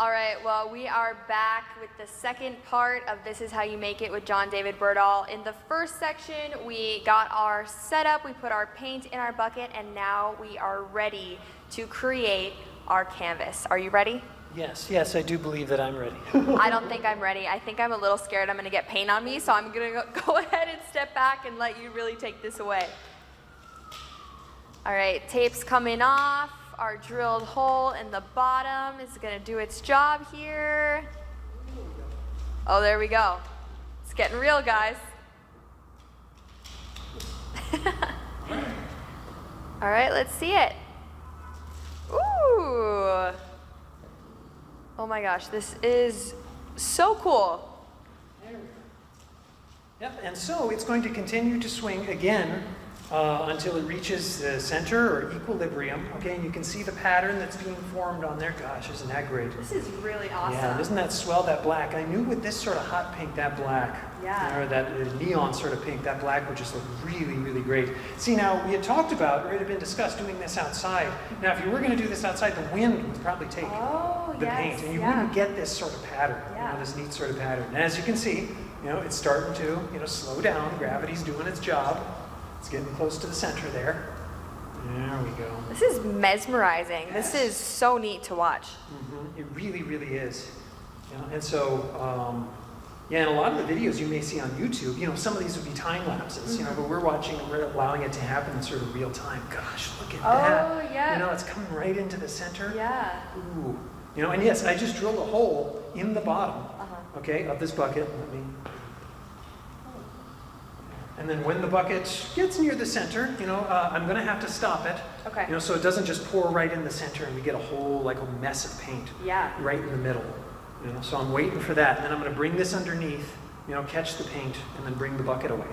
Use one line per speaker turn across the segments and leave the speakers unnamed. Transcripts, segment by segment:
All right, well, we are back with the second part of This Is How You Make It with John David Berdahl. In the first section, we got our setup, we put our paint in our bucket, and now we are ready to create our canvas. Are you ready?
Yes, I do believe that I'm ready.
I don't think I'm ready. I think I'm a little scared I'm gonna get paint on me, so I'm gonna go ahead and step back and let you really take this away. All right, tape's coming off. Our drilled hole in the bottom is gonna do its job here. Oh, there we go. It's getting real, guys. All right, let's see it. Ooh. Oh my gosh, this is so cool.
There we go. Yep, and so it's going to continue to swing again until it reaches the center or equilibrium. Okay, and you can see the pattern that's being formed on there. Gosh, isn't that great?
This is really awesome.
Yeah, doesn't that swell, that black? I knew with this sort of hot pink, that black, or that neon sort of pink, that black would just look really, really great. See, now we had talked about, or it had been discussed, doing this outside. Now, if you were going to do this outside, the wind would probably take the paint, and you wouldn't get this sort of pattern, this neat sort of pattern. And as you can see, it's starting to, slow down. Gravity's doing its job. It's getting close to the center there. There we go.
This is mesmerizing.
Yes.
This is so neat to watch.
Mm-hmm. It really, really is. And so, and a lot of the videos you may see on YouTube, some of these would be time lapses, but we're watching and we're allowing it to happen in sort of real time. Gosh, look at that.
Oh, yeah.
It's coming right into the center.
Yeah.
Ooh. And yes, I just drilled a hole in the bottom, okay, of this bucket. And then when the bucket gets near the center, I'm going to have to stop it.
Okay.
So it doesn't just pour right in the center and we get a whole, like a mess of paint right in the middle. So I'm waiting for that. And then I'm going to bring this underneath, catch the paint, and then bring the bucket away.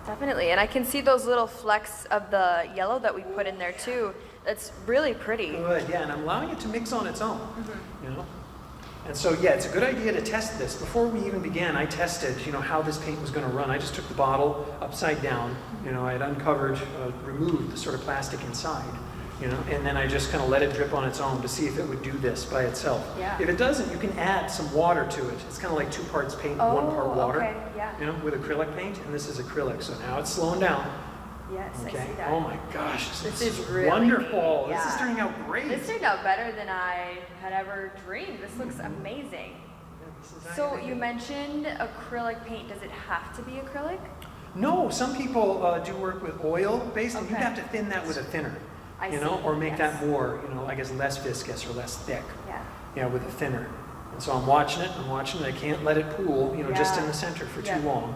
Definitely. And I can see those little flecks of the yellow that we put in there too. That's really pretty.
Good, yeah. And I'm allowing it to mix on its own, And so, it's a good idea to test this. Before we even began, I tested, how this paint was going to run. I just took the bottle upside down. I had uncovered, removed the sort of plastic inside, and then I just kind of let it drip on its own to see if it would do this by itself.
Yeah.
If it doesn't, you can add some water to it. It's kind of like 2 parts paint, 1 part water.
Okay. Yeah.
With acrylic paint, and this is acrylic. So now it's slowing down.
Yes,
Okay.
I see that.
Oh my gosh, this is
really
wonderful.
neat.
This is turning out great.
This turned out better than I had ever dreamed. This looks amazing. So you mentioned acrylic paint. Does it have to be acrylic?
No, some people do work with oil-based, and you'd have to thin that with a thinner, or make that more, I guess less viscous or less thick, with a thinner. And so I'm watching it. I can't let it pool, just in the center for too long.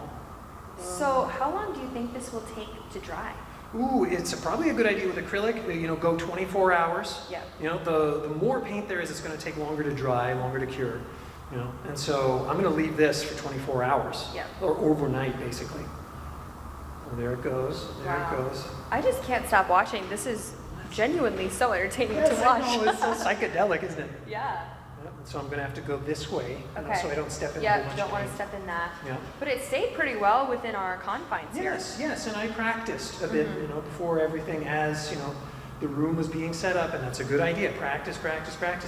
So how long do you think this will take to dry?
Ooh, it's probably a good idea with acrylic, go 24 hours.
Yeah.
The more paint there is, it's going to take longer to dry, longer to cure. And so I'm going to leave this for 24 hours, or overnight, basically. Oh, there it goes. There it goes.
I just can't stop watching. This is genuinely so entertaining to watch.
I know, it's so psychedelic, isn't it?
Yeah.
And so I'm going to have to go this way, so I don't step in.
Yeah, you don't want to step in that.
Yeah.
But it stayed pretty well within our confines here.
Yes, and I practiced a bit, before everything, as the room was being set up, and that's a good idea. Practice.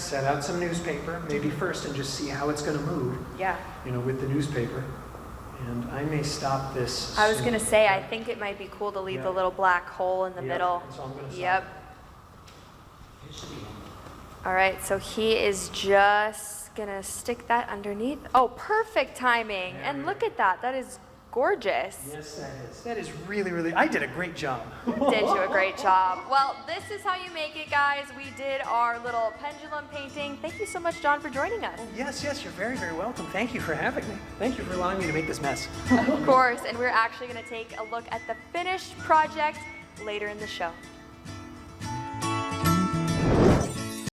Set out some newspaper, maybe first, and just see how it's going to move.
Yeah.
With the newspaper. And I may stop this.
I was going to say, I think it might be cool to leave the little black hole in the middle.
So I'm going to
stop. All right, so he is just going to stick that underneath. Oh, perfect timing. And look at that. That is gorgeous.
Yes, that is. That is really, really, I did a great job.
You did do a great job. Well, this is how you make it, guys. We did our little pendulum painting. Thank you so much, John, for joining us.
Oh, yes, you're very, very welcome. Thank you for having me. Thank you for allowing me to make this mess.
Of course, and we're actually going to take a look at the finished project later in the show.